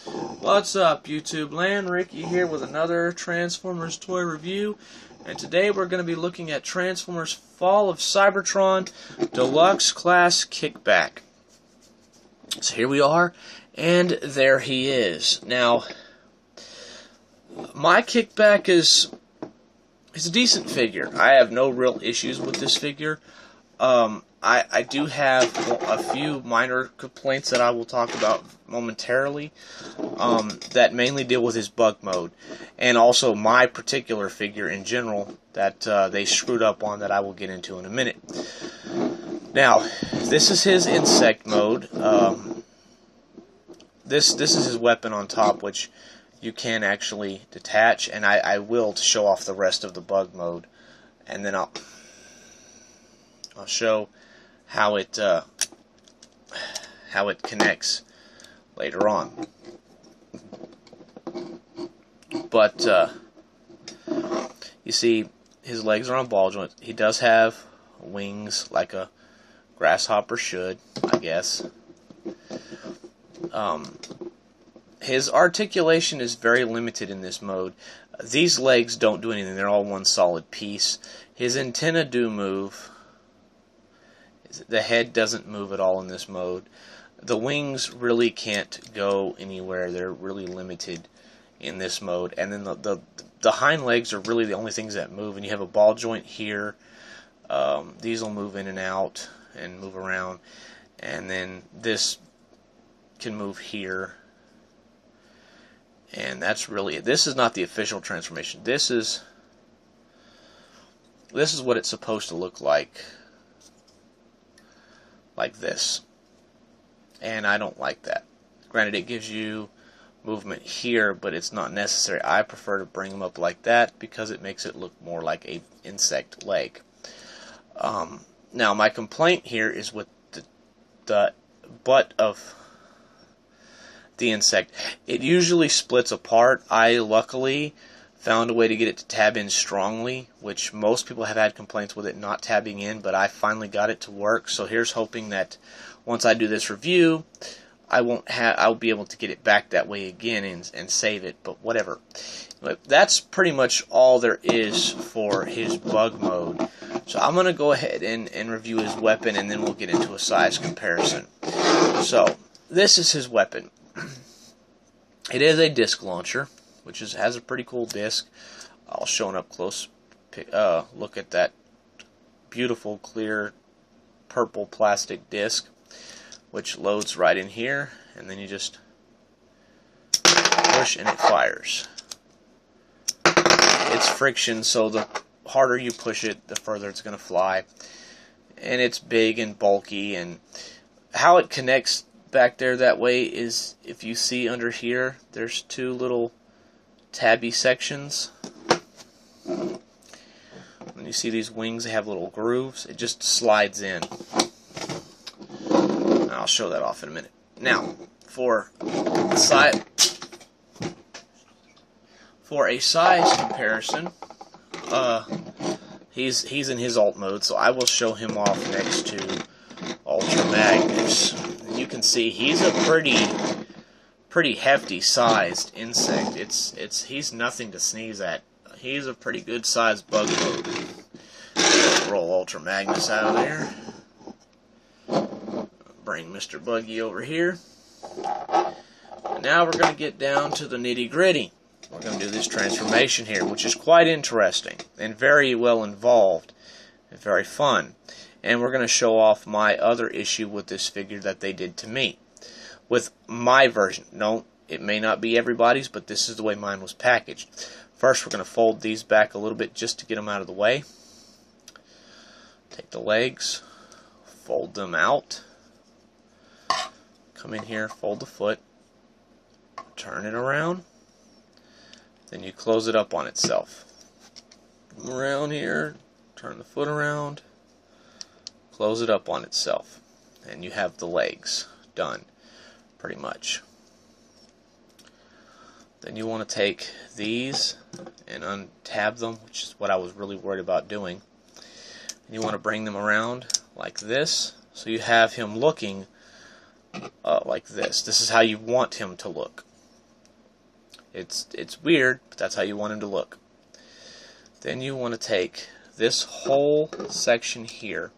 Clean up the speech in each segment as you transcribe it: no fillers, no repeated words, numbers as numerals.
What's up, YouTube land? Ricky here with another Transformers toy review, and today we're going to be looking at Transformers Fall of Cybertron Deluxe Class Kickback. So here we are, and there he is. Now, my Kickback is a decent figure. I have no real issues with this figure. I do have a few minor complaints that I will talk about momentarily that mainly deal with his bug mode, and also my particular figure in general that they screwed up on that I will get into in a minute. Now, this is his insect mode. This is his weapon on top, which you can actually detach, and I will to show off the rest of the bug mode, and then I'll show how it connects later on. But you see, his legs are on ball joints. He does have wings like a grasshopper should, I guess. His articulation is very limited in this mode. These legs don't do anything. They're all one solid piece. His antenna do move. The head doesn't move at all in this mode. The wings really can't go anywhere. They're really limited in this mode. And then the hind legs are really the only things that move. And you have a ball joint here. These will move in and out and move around. And then this can move here. And that's really it. This is not the official transformation. This is what it's supposed to look like this. And I don't like that. Granted, it gives you movement here, but it's not necessary. I prefer to bring them up like that because it makes it look more like a insect leg. Now, my complaint here is with the butt of the insect. It usually splits apart. I luckily found a way to get it to tab in strongly, which most people have had complaints with it not tabbing in, but I finally got it to work. So here's hoping that once I do this review, I'll be able to get it back that way again and save it, but whatever. But that's pretty much all there is for his bug mode. So I'm going to go ahead and review his weapon, and then we'll get into a size comparison. So this is his weapon. It is a disc launcher, which has a pretty cool disc. I'll show it up close. Look at that beautiful, clear, purple plastic disc, which loads right in here, and then you just push and it fires. It's friction, so the harder you push it, the further it's going to fly. And it's big and bulky, and how it connects back there that way is, if you see under here, there's two little tabby sections. When you see these wings, they have little grooves. It just slides in. And I'll show that off in a minute. Now, for a size comparison, he's in his alt mode, so I will show him off next to Ultra Magnus. You can see he's a pretty hefty sized insect. He's nothing to sneeze at. He's a pretty good sized bug mode. Roll Ultra Magnus out of there. Bring Mr. Buggy over here. And now we're going to get down to the nitty gritty. We're going to do this transformation here, which is quite interesting and very well involved and very fun. And we're going to show off my other issue with this figure that they did to me. With my version. No, it may not be everybody's, but this is the way mine was packaged. First, we're going to fold these back a little bit just to get them out of the way. Take the legs, fold them out. Come in here, fold the foot, turn it around. Then you close it up on itself. Come around here, turn the foot around. Close it up on itself, and you have the legs done, pretty much. Then you want to take these and untab them, which is what I was really worried about doing. And you want to bring them around like this, so you have him looking like this. This is how you want him to look. It's weird, but that's how you want him to look. Then you want to take this whole section here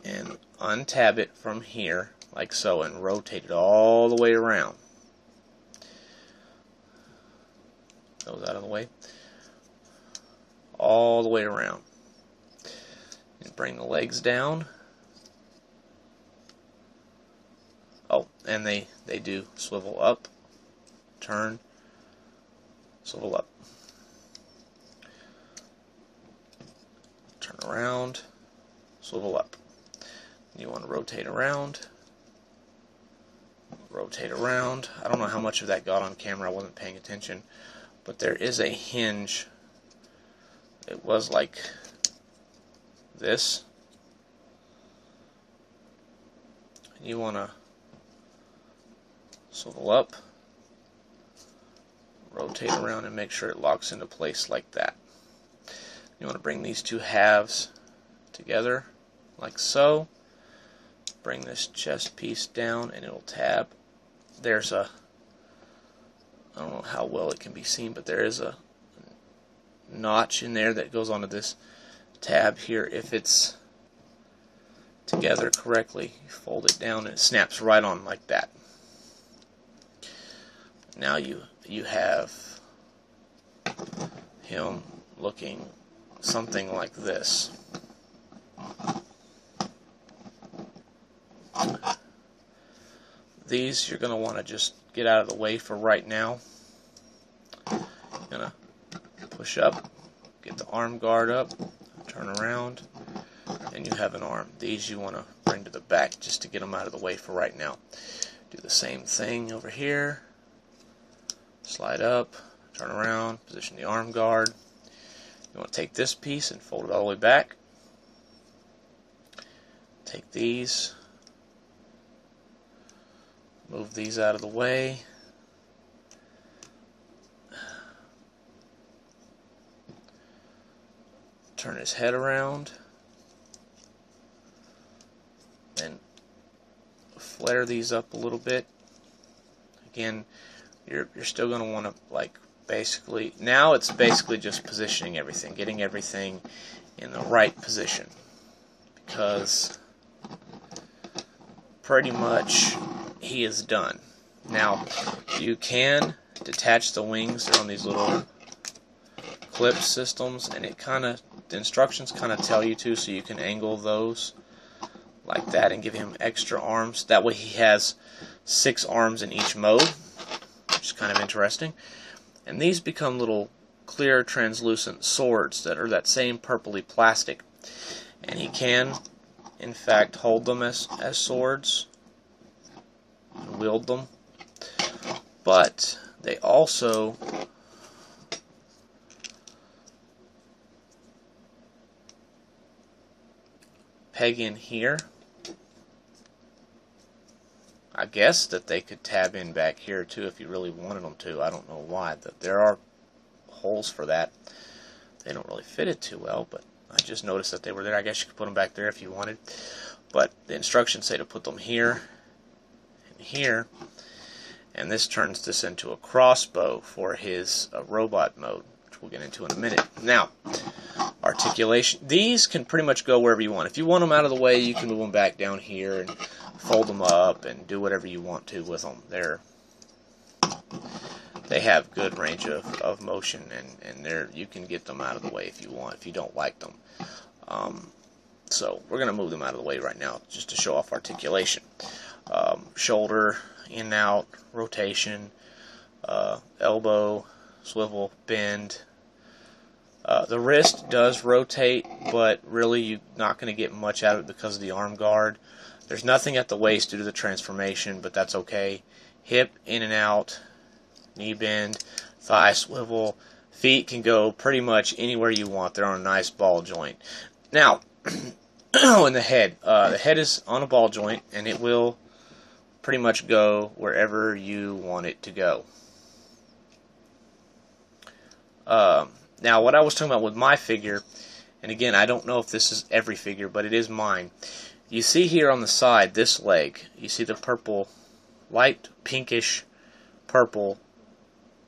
and untab it from here, like so, and rotate it all the way around. Those out of the way. All the way around. And bring the legs down. Oh, and they do swivel up, turn, swivel up. Turn around, swivel up. You want to rotate around, rotate around. I don't know how much of that got on camera, I wasn't paying attention, but there is a hinge. It was like this. You want to swivel up, rotate around, and make sure it locks into place like that. You want to bring these two halves together like so. Bring this chest piece down and it'll tab. There's a, I don't know how well it can be seen, but there is a notch in there that goes onto this tab here. If it's together correctly, you fold it down and it snaps right on like that. Now you have him looking something like this. These you're going to want to just get out of the way for right now. You're going to push up, get the arm guard up, turn around, and you have an arm. These you want to bring to the back just to get them out of the way for right now. Do the same thing over here. Slide up, turn around, position the arm guard. You want to take this piece and fold it all the way back. Take these, move these out of the way. Turn his head around and flare these up a little bit. Again, you're still going to want to, like, basically, now it's basically just positioning everything, getting everything in the right position, because pretty much he is done. Now you can detach the wings. They're on these little clip systems, and the instructions kind of tell you to, so you can angle those like that and give him extra arms. That way he has 6 arms in each mode, which is kind of interesting. And these become little clear translucent swords that are that same purpley plastic, and he can in fact hold them as swords and wield them, but they also peg in here. I guess that they could tab in back here too if you really wanted them to. I don't know why, but there are holes for that. They don't really fit it too well, but I just noticed that they were there. I guess you could put them back there if you wanted, but the instructions say to put them here and here, and this turns this into a crossbow for his robot mode, which we'll get into in a minute. Now, articulation. These can pretty much go wherever you want. If you want them out of the way, you can move them back down here and fold them up and do whatever you want to with them. They have good range of motion, and you can get them out of the way if you want, if you don't like them. So we're going to move them out of the way right now just to show off articulation. Shoulder, in and out, rotation, elbow, swivel, bend. The wrist does rotate, but really you're not going to get much out of it because of the arm guard. There's nothing at the waist due to the transformation, but that's okay. Hip, in and out, knee bend, thigh swivel. Feet can go pretty much anywhere you want. They're on a nice ball joint. Now, in the head is on a ball joint, and it will pretty much go wherever you want it to go. Now, what I was talking about with my figure, and again, I don't know if this is every figure, but it is mine. You see here on the side, this leg, you see the purple, light pinkish purple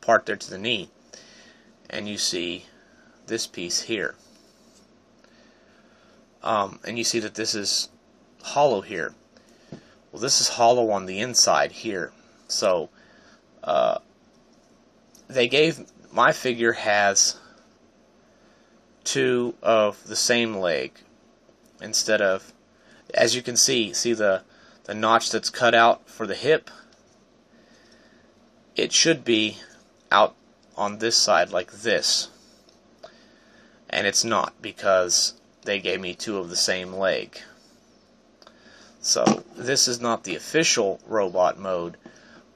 part there to the knee, and you see this piece here. And you see that this is hollow here. Well, this is hollow on the inside here. So my figure has two of the same leg instead of, as you can see the notch that's cut out for the hip. It should be out on this side like this, and it's not, because they gave me two of the same leg. So this is not the official robot mode,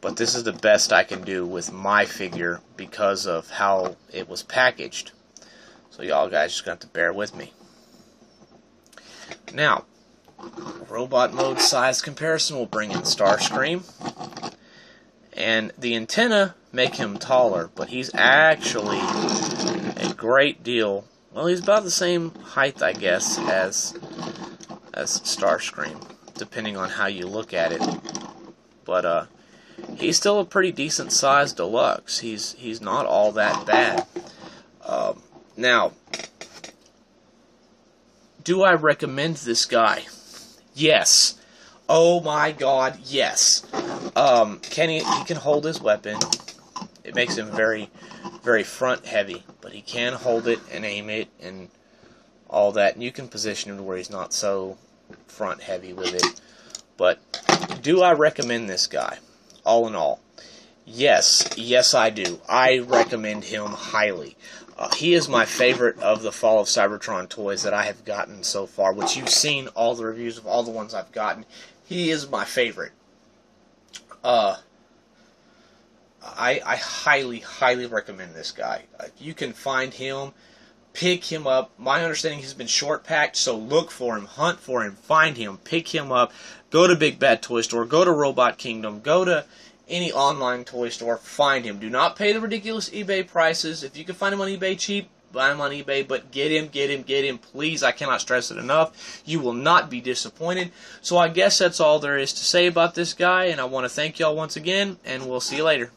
but this is the best I can do with my figure because of how it was packaged. So y'all guys just got to bear with me. Now, robot mode size comparison will bring in Starscream, and the antenna make him taller, but he's actually a great deal, well, he's about the same height, I guess, as Starscream, depending on how you look at it. But he's still a pretty decent sized deluxe. He's not all that bad. Now, do I recommend this guy? Yes. Oh my God, yes. He can hold his weapon. It makes him very, very front heavy, but he can hold it and aim it and all that. And you can position him to where he's not so front heavy with it. But do I recommend this guy? All in all, yes, I do. I recommend him highly. He is my favorite of the Fall of Cybertron toys that I have gotten so far, which you've seen all the reviews of all the ones I've gotten. He is my favorite. I highly, highly recommend this guy. You can find him, pick him up. My understanding he's been short packed, so look for him, hunt for him, find him, pick him up. Go to Big Bad Toy Store, go to Robot Kingdom, go to any online toy store, find him. Do not pay the ridiculous eBay prices. If you can find him on eBay cheap, buy him on eBay, but get him, please. I cannot stress it enough. You will not be disappointed. So I guess that's all there is to say about this guy, and I want to thank y'all once again, and we'll see you later.